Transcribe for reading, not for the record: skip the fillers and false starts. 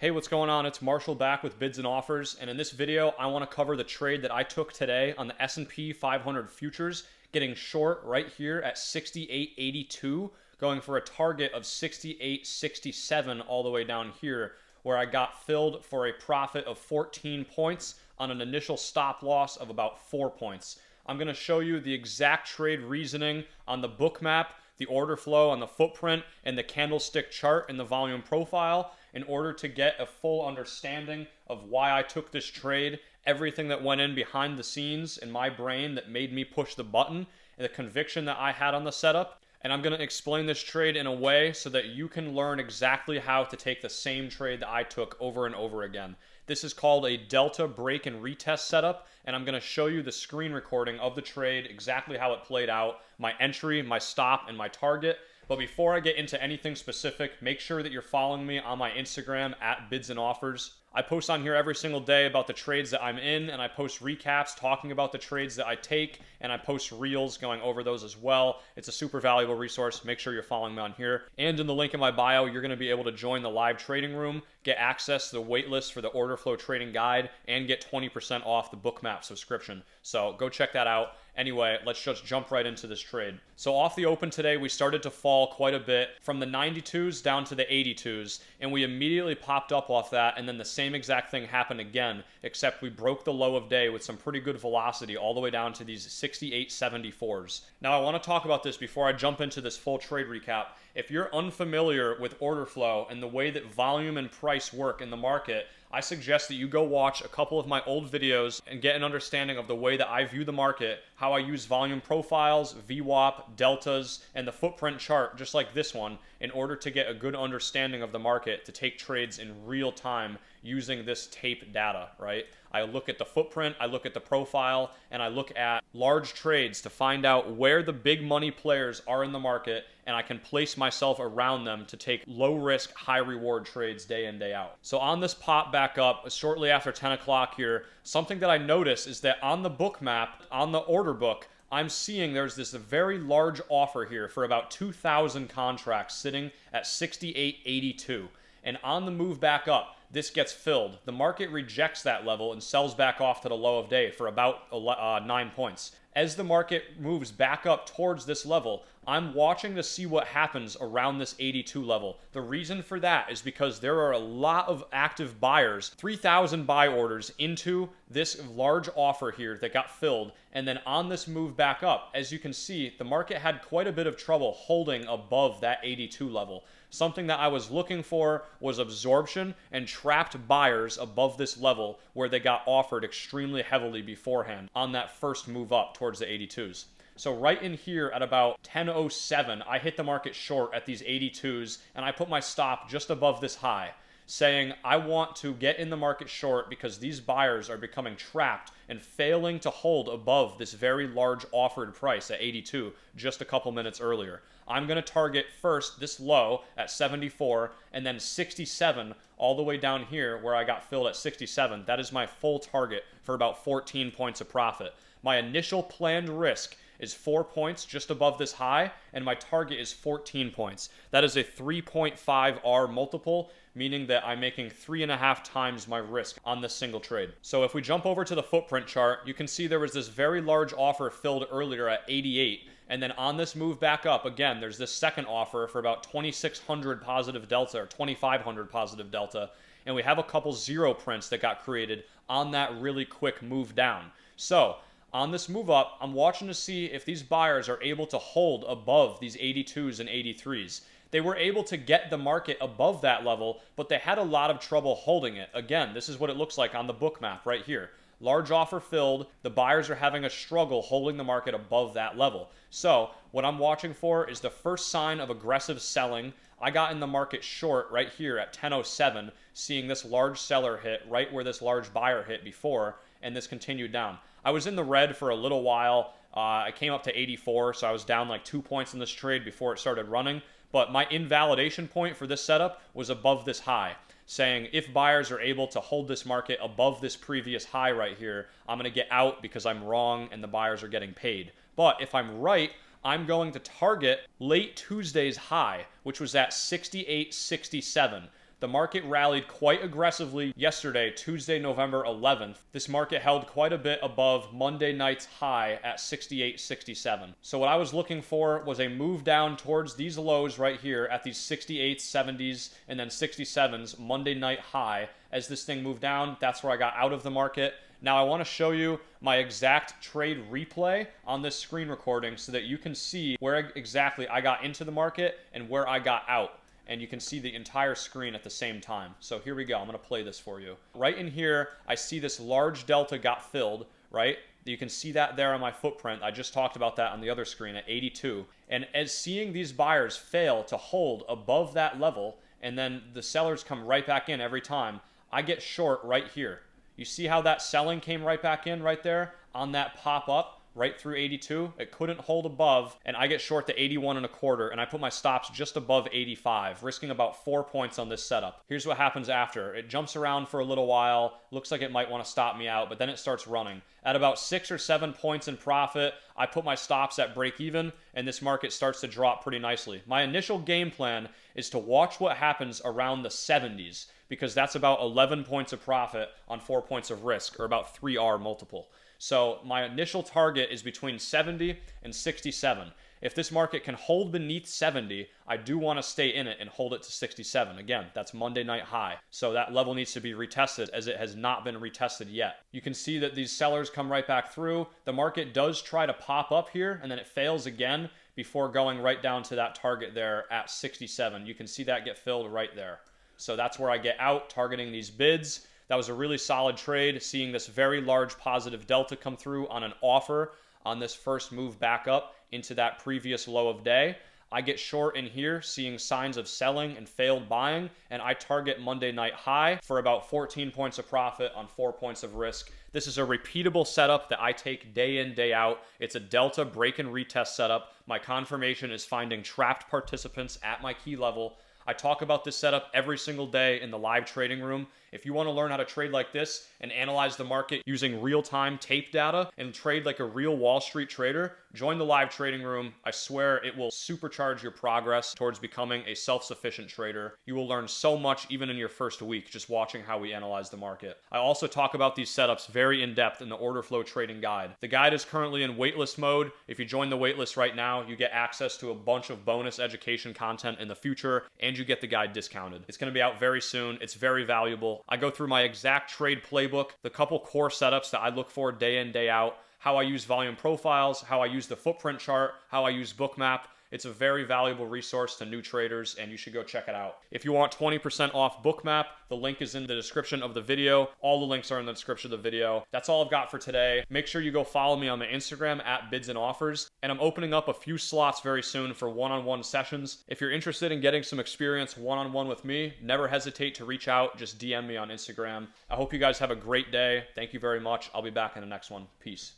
Hey, what's going on? It's Marshall back with Bids and Offers, and in this video, I want to cover the trade that I took today on the S&P 500 futures, getting short right here at 68.82, going for a target of 68.67 all the way down here, where I got filled for a profit of 14 points on an initial stop loss of about 4 points. I'm going to show you the exact trade reasoning on the book map, the order flow on the footprint, and the candlestick chart and the volume profile in order to get a full understanding of why I took this trade, everything that went in behind the scenes in my brain that made me push the button, and the conviction that I had on the setup. And I'm going to explain this trade in a way so that you can learn exactly how to take the same trade that I took over and over again. This is called a delta break and retest setup, and I'm going to show you the screen recording of the trade, exactly how it played out, my entry, my stop, and my target. But before I get into anything specific, make sure that you're following me on my Instagram at Bids and Offers. I post on here every single day about the trades that I'm in, and I post recaps talking about the trades that I take, and I post reels going over those as well. It's a super valuable resource. Make sure you're following me on here. And in the link in my bio, you're going to be able to join the live trading room, get access to the waitlist for the order flow trading guide, and get 20% off the bookmap subscription. So go check that out. Anyway, let's just jump right into this trade. So off the open today, we started to fall quite a bit from the 92s down to the 82s, and we immediately popped up off that, and then the same exact thing happened again, except we broke the low of day with some pretty good velocity all the way down to these 68.74s. Now I want to talk about this before I jump into this full trade recap. If you're unfamiliar with order flow and the way that volume and price work in the market, I suggest that you go watch a couple of my old videos and get an understanding of the way that I view the market, how I use volume profiles, VWAP, deltas, and the footprint chart, just like this one, in order to get a good understanding of the market to take trades in real time using this tape data, right? I look at the footprint, I look at the profile, and I look at large trades to find out where the big money players are in the market, and I can place myself around them to take low risk, high reward trades day in, day out. So on this pop back up shortly after 10 o'clock here, something that I notice is that on the book map, on the order book, I'm seeing there's this very large offer here for about 2,000 contracts sitting at 68.82. And on the move back up, this gets filled. The market rejects that level and sells back off to the low of day for about 9 points. As the market moves back up towards this level, I'm watching to see what happens around this 82 level. The reason for that is because there are a lot of active buyers, 3,000 buy orders into this large offer here that got filled. And then on this move back up, as you can see, the market had quite a bit of trouble holding above that 82 level. Something that I was looking for was absorption and trapped buyers above this level where they got offered extremely heavily beforehand on that first move up towards the 82s. So right in here at about 10:07, I hit the market short at these 82s, and I put my stop just above this high, saying I want to get in the market short because these buyers are becoming trapped and failing to hold above this very large offered price at 82 just a couple minutes earlier. I'm going to target first this low at 74 and then 67 all the way down here where I got filled at 67. That is my full target for about 14 points of profit. My initial planned risk is 4 points just above this high, and my target is 14 points. That is a 3.5 R multiple, meaning that I'm making 3.5 times my risk on this single trade. So if we jump over to the footprint chart, you can see there was this very large offer filled earlier at 88. And then on this move back up, again, there's this second offer for about 2,600 positive delta or 2,500 positive delta. And we have a couple zero prints that got created on that really quick move down. So on this move up, I'm watching to see if these buyers are able to hold above these 82s and 83s. They were able to get the market above that level, but they had a lot of trouble holding it. Again, this is what it looks like on the book map right here. Large offer filled, the buyers are having a struggle holding the market above that level. So what I'm watching for is the first sign of aggressive selling. I got in the market short right here at 10:07, seeing this large seller hit right where this large buyer hit before, and this continued down. I was in the red for a little while. I came up to 84, so I was down like 2 points in this trade before it started running. But my invalidation point for this setup was above this high, saying if buyers are able to hold this market above this previous high right here, I'm going to get out because I'm wrong and the buyers are getting paid. But if I'm right, I'm going to target late Tuesday's high, which was at 68.67. The market rallied quite aggressively yesterday, Tuesday, November 11th. This market held quite a bit above Monday night's high at 68.67. So what I was looking for was a move down towards these lows right here at these 68s, 70s, and then 67s Monday night high. As this thing moved down, that's where I got out of the market. Now I want to show you my exact trade replay on this screen recording so that you can see where exactly I got into the market and where I got out. And you can see the entire screen at the same time. So here we go. I'm going to play this for you. Right in here, I see this large delta got filled, right? You can see that there on my footprint. I just talked about that on the other screen at 82. And as seeing these buyers fail to hold above that level, and then the sellers come right back in every time, I get short right here. You see how that selling came right back in right there on that pop up right through 82? It couldn't hold above, and I get short to 81.25, and I put my stops just above 85, risking about 4 points on this setup. Here's what happens after. It jumps around for a little while, looks like it might want to stop me out, but then it starts running. At about 6 or 7 points in profit, I put my stops at break even, and this market starts to drop pretty nicely. My initial game plan is to watch what happens around the 70s, because that's about 11 points of profit on 4 points of risk, or about 3R multiple. So my initial target is between 70 and 67. If this market can hold beneath 70, I do want to stay in it and hold it to 67. Again, that's Monday night high. So that level needs to be retested, as it has not been retested yet. You can see that these sellers come right back through. The market does try to pop up here, and then it fails again before going right down to that target there at 67. You can see that get filled right there. So that's where I get out, targeting these bids. That was a really solid trade, seeing this very large positive delta come through on an offer on this first move back up into that previous low of day. I get short in here, seeing signs of selling and failed buying, and I target Monday night high for about 14 points of profit on 4 points of risk. This is a repeatable setup that I take day in, day out. It's a delta break and retest setup. My confirmation is finding trapped participants at my key level. I talk about this setup every single day in the live trading room. If you want to learn how to trade like this and analyze the market using real-time tape data and trade like a real Wall Street trader, join the live trading room. I swear it will supercharge your progress towards becoming a self-sufficient trader. You will learn so much even in your first week just watching how we analyze the market. I also talk about these setups very in-depth in the order flow trading guide. The guide is currently in waitlist mode. If you join the waitlist right now, you get access to a bunch of bonus education content in the future, and you get the guide discounted. It's going to be out very soon. It's very valuable. I go through my exact trade playbook, the couple core setups that I look for day in, day out, how I use volume profiles, how I use the footprint chart, how I use Bookmap. It's a very valuable resource to new traders, and you should go check it out. If you want 20% off Bookmap, the link is in the description of the video. All the links are in the description of the video. That's all I've got for today. Make sure you go follow me on my Instagram at Bids and Offers, and I'm opening up a few slots very soon for one-on-one sessions. If you're interested in getting some experience one-on-one with me, never hesitate to reach out. Just DM me on Instagram. I hope you guys have a great day. Thank you very much. I'll be back in the next one. Peace.